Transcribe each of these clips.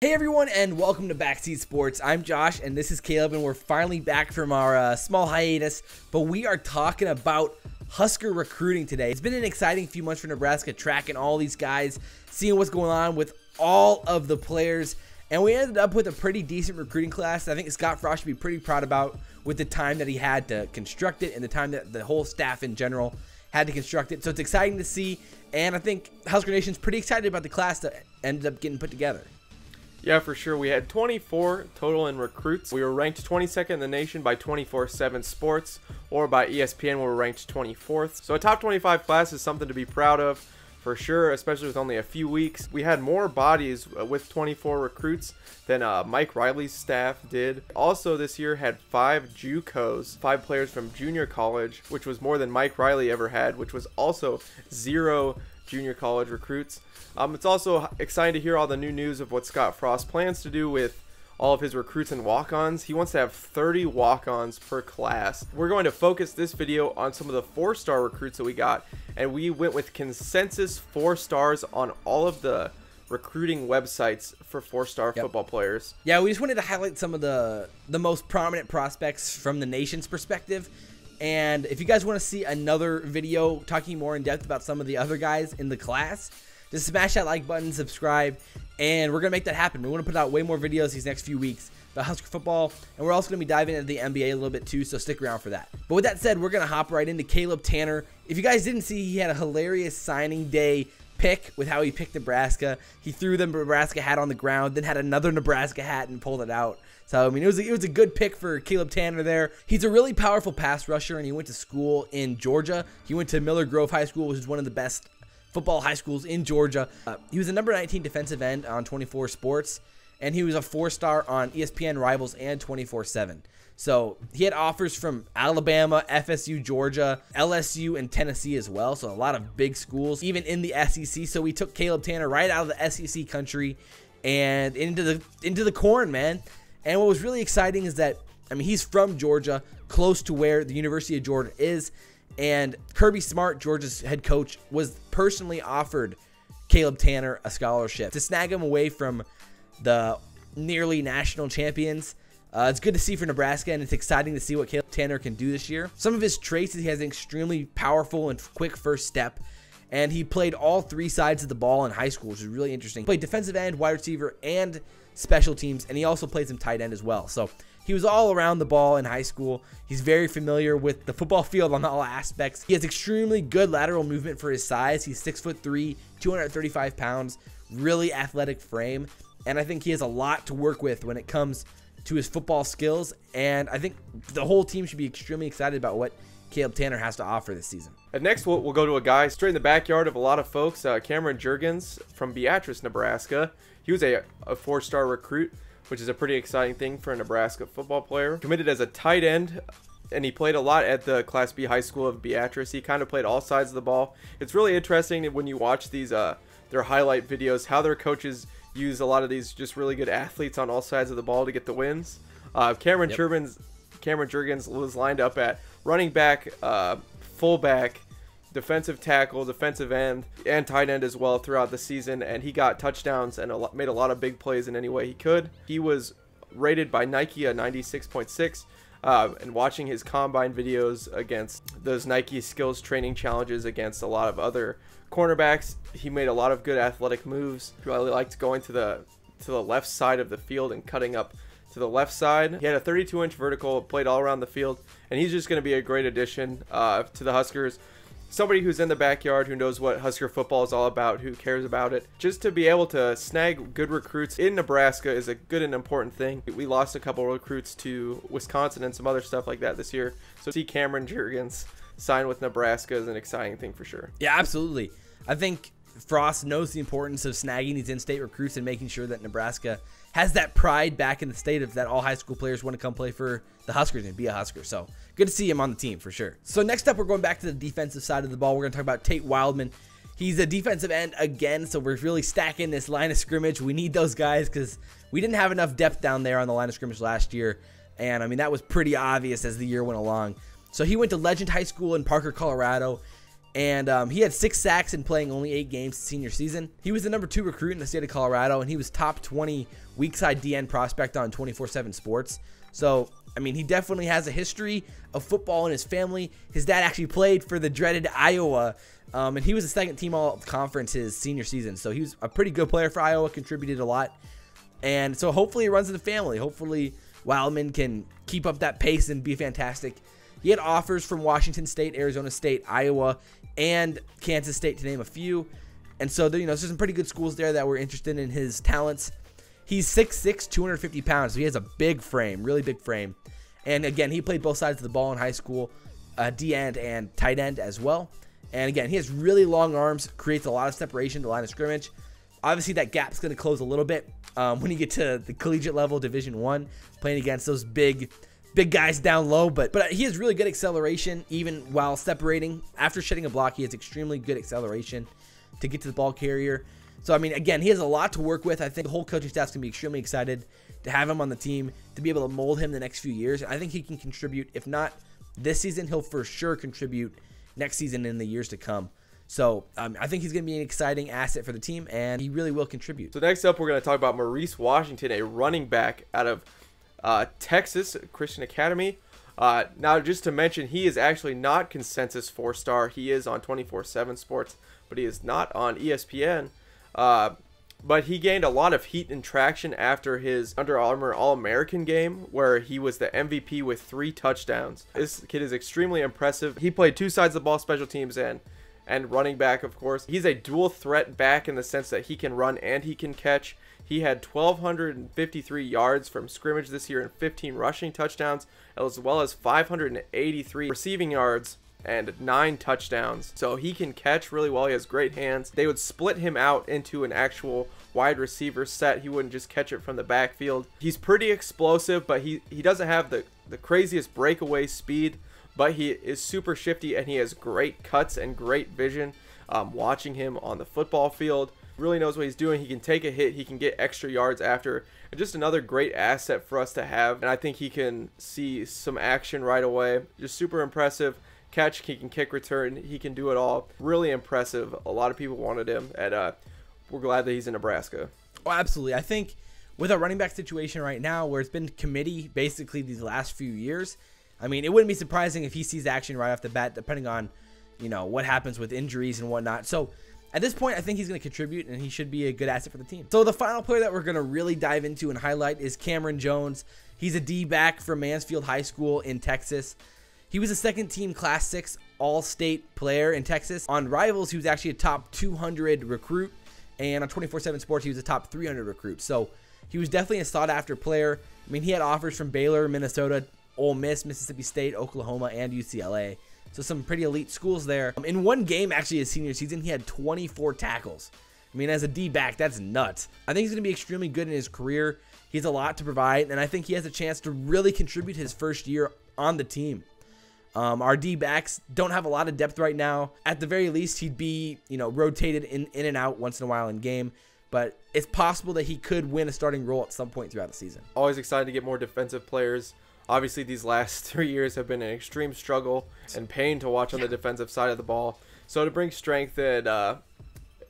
Hey everyone, and welcome to Backseat Sports. I'm Josh, and this is Caleb, and we're finally back from our small hiatus, but we are talking about Husker recruiting today. It's been an exciting few months for Nebraska, tracking all these guys, seeing what's going on with all of the players, and we ended up with a pretty decent recruiting class. I think Scott Frost should be pretty proud about with the time that he had to construct it and the time that the whole staff in general had to construct it. So it's exciting to see, and I think Husker Nation's pretty excited about the class that ended up getting put together. Yeah, for sure. We had 24 total in recruits. We were ranked 22nd in the nation by 24/7 Sports, or by ESPN, we were ranked 24th. So a top 25 class is something to be proud of, for sure, especially with only a few weeks. We had more bodies with 24 recruits than Mike Riley's staff did. Also this year had 5 JUCOs, 5 players from junior college, which was more than Mike Riley ever had, which was also 0 junior college recruits. It's also exciting to hear all the new news of what Scott Frost plans to do with all of his recruits and walk-ons. He wants to have 30 walk-ons per class. We're going to focus this video on some of the 4-star recruits that we got, and we went with consensus 4 stars on all of the recruiting websites for 4-star football players. Yeah, we just wanted to highlight some of the most prominent prospects from the nation's perspective. And if you guys want to see another video talking more in depth about some of the other guys in the class, just smash that like button, subscribe, and we're going to make that happen. We want to put out way more videos these next few weeks about Husker football, and we're also going to be diving into the NBA a little bit too, so stick around for that. But with that said, we're going to hop right into Caleb Tannor. If you guys didn't see, he had a hilarious signing day pick with how he picked Nebraska. He threw the Nebraska hat on the ground, then had another Nebraska hat and pulled it out. So, I mean, it was a good pick for Caleb Tannor there. He's a really powerful pass rusher, and he went to school in Georgia. He went to Miller Grove High School, which is one of the best football high schools in Georgia. He was a number 19 defensive end on 24 Sports, and he was a 4-star on ESPN Rivals and 24/7. So he had offers from Alabama, FSU, Georgia, LSU, and Tennessee as well. So a lot of big schools, even in the SEC. So we took Caleb Tannor right out of the SEC country and into the corn, man. And what was really exciting is that, I mean, he's from Georgia, close to where the University of Georgia is. And Kirby Smart, Georgia's head coach, was personally offered Caleb Tannor a scholarship to snag him away from the nearly national champions. It's good to see for Nebraska, and it's exciting to see what Caleb Tannor can do this year. Some of his traits is he has an extremely powerful and quick first step, and he played all 3 sides of the ball in high school, which is really interesting. He played defensive end, wide receiver, and special teams, and he also played some tight end as well. So he was all around the ball in high school. He's very familiar with the football field on all aspects. He has extremely good lateral movement for his size. He's 6'3", 235 pounds, really athletic frame, and I think he has a lot to work with when it comes to his football skills, and I think the whole team should be extremely excited about what Caleb Tannor has to offer this season. And next, we'll go to a guy straight in the backyard of a lot of folks, Cameron Jurgens from Beatrice, Nebraska. He was a 4-star recruit, which is a pretty exciting thing for a Nebraska football player. Committed as a tight end, and he played a lot at the Class B high school of Beatrice. He kind of played all sides of the ball. It's really interesting when you watch these their highlight videos, how their coaches use a lot of these just really good athletes on all sides of the ball to get the wins. Cameron Jurgens was lined up at running back, fullback, defensive tackle, defensive end, and tight end as well throughout the season, and he got touchdowns and made a lot of big plays in any way he could. He was rated by Nike a 96.6, and watching his combine videos against those Nike skills training challenges against a lot of other cornerbacks, he made a lot of good athletic moves. He really liked going to the left side of the field and cutting up to the left side. He had a 32-inch vertical, played all around the field, and he's just going to be a great addition to the Huskers. Somebody who's in the backyard, who knows what Husker football is all about, who cares about it. Just to be able to snag good recruits in Nebraska is a good and important thing. We lost a couple recruits to Wisconsin and some other stuff like that this year. So to see Cameron Jurgens sign with Nebraska is an exciting thing for sure. Yeah, absolutely. I think Frost knows the importance of snagging these in-state recruits and making sure that Nebraska has that pride back in the state of that all high school players want to come play for the Huskers and be a Husker. So good to see him on the team for sure. So next up, we're going back to the defensive side of the ball. We're going to talk about Tate Wildman. He's a defensive end again, so we're really stacking this line of scrimmage. We need those guys because we didn't have enough depth down there on the line of scrimmage last year. And, I mean, that was pretty obvious as the year went along. So he went to Legend High School in Parker, Colorado. And he had 6 sacks in playing only 8 games senior season. He was the #2 recruit in the state of Colorado, and he was top 20 weak side DN prospect on 24/7 Sports. So, I mean, he definitely has a history of football in his family. His dad actually played for the dreaded Iowa, and he was a second team all-conference his senior season. So he was a pretty good player for Iowa, contributed a lot. And so hopefully it runs in the family. Hopefully Wildman can keep up that pace and be fantastic. He had offers from Washington State, Arizona State, Iowa, and Kansas State, to name a few. And so, you know, there's some pretty good schools there that were interested in his talents. He's 6'6", 250 pounds, so he has a big frame, really big frame. And again, he played both sides of the ball in high school, D-end and tight end as well. And again, he has really long arms, creates a lot of separation to the line of scrimmage. Obviously, that gap's going to close a little bit when you get to the collegiate level, Division I, playing against those big guys down low. But he has really good acceleration, even while separating. After shedding a block, he has extremely good acceleration to get to the ball carrier. So, I mean, again, he has a lot to work with. I think the whole coaching staff's going to be extremely excited to have him on the team, to be able to mold him the next few years. I think he can contribute. If not this season, he'll for sure contribute next season and in the years to come. So, I think he's going to be an exciting asset for the team, and he really will contribute. So, next up, we're going to talk about Maurice Washington, a running back out of Texas Christian Academy. Now, just to mention, he is actually not consensus 4-star. He is on 24/7 Sports, but he is not on ESPN. But he gained a lot of heat and traction after his Under Armour All-American game, where he was the MVP with 3 touchdowns. This kid is extremely impressive. He played 2 sides of the ball, special teams and running back, of course. He's a dual threat back in the sense that he can run and he can catch. He had 1,253 yards from scrimmage this year and 15 rushing touchdowns, as well as 583 receiving yards and 9 touchdowns. So he can catch really well. He has great hands. They would split him out into an actual wide receiver set. He wouldn't just catch it from the backfield. He's pretty explosive, but he doesn't have the craziest breakaway speed, but he is super shifty and he has great cuts and great vision. Watching him on the football field, really knows what he's doing. He can take a hit, he can get extra yards after, and just another great asset for us to have. And I think he can see some action right away. Just super impressive. Catch, he can kick, return, he can do it all. Really impressive. A lot of people wanted him, and we're glad that he's in Nebraska. Oh, absolutely. I think with our running back situation right now, where it's been committee basically these last few years, I mean, it wouldn't be surprising if he sees action right off the bat, depending on, you know, what happens with injuries and whatnot. So at this point, I think he's going to contribute, and he should be a good asset for the team. So the final player that we're going to really dive into and highlight is Cameron Jones. He's a D-back from Mansfield High School in Texas. He was a second-team Class 6 All-State player in Texas. On Rivals, he was actually a top 200 recruit, and on 24/7 Sports, he was a top 300 recruit. So he was definitely a sought-after player. I mean, he had offers from Baylor, Minnesota, Ole Miss, Mississippi State, Oklahoma, and UCLA. So some pretty elite schools there. In one game, actually, his senior season, he had 24 tackles. I mean, as a D-back, that's nuts. I think he's going to be extremely good in his career. He has a lot to provide, and I think he has a chance to really contribute his first year on the team. Our D-backs don't have a lot of depth right now. At the very least, he'd be, you know, rotated in and out once in a while in game. But it's possible that he could win a starting role at some point throughout the season. Always excited to get more defensive players. Obviously, these last 3 years have been an extreme struggle and pain to watch on the defensive side of the ball. So to bring strength and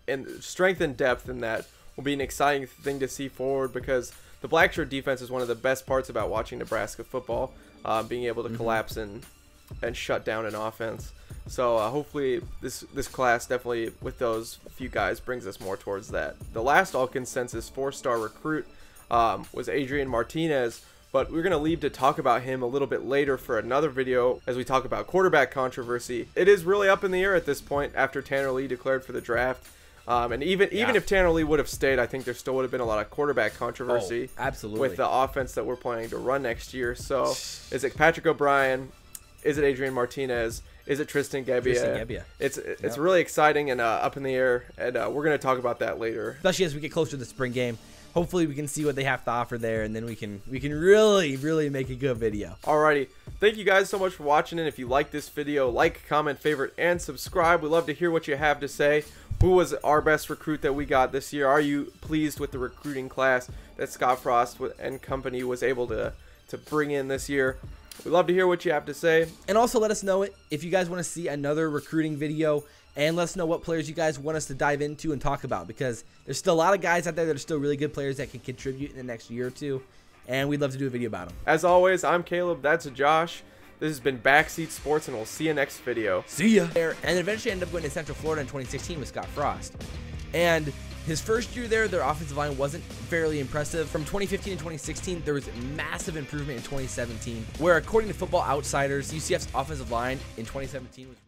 depth in that will be an exciting thing to see forward, because the black shirt defense is one of the best parts about watching Nebraska football, being able to collapse and shut down an offense. So hopefully this class, definitely with those few guys, brings us more towards that. The last all-consensus 4-star recruit was Adrian Martinez, but we're going to leave to talk about him a little bit later for another video as we talk about quarterback controversy. It is really up in the air at this point after Tanner Lee declared for the draft. And even if Tanner Lee would have stayed, I think there still would have been a lot of quarterback controversy with the offense that we're planning to run next year. So is it Patrick O'Brien? Is it Adrian Martinez? Is it Tristan Gebbia? It's really exciting and up in the air, and we're going to talk about that later. Especially as we get closer to the spring game. Hopefully we can see what they have to offer there, and then we can really make a good video. Alrighty, thank you guys so much for watching, and if you like this video, like, comment, favorite, and subscribe. We love to hear what you have to say. Who was our best recruit that we got this year? Are you pleased with the recruiting class that Scott Frost and company was able to bring in this year? We'd love to hear what you have to say. And also let us know if you guys want to see another recruiting video and let us know what players you guys want us to dive into and talk about, because there's still a lot of guys out there that are still really good players that can contribute in the next year or two, and we'd love to do a video about them. As always, I'm Caleb, that's Josh. This has been Backseat Sports, and we'll see you next video. See ya. And eventually ended up going to Central Florida in 2016 with Scott Frost. And his first year there, their offensive line wasn't fairly impressive. From 2015 to 2016, there was massive improvement in 2017, where according to Football Outsiders, UCF's offensive line in 2017 was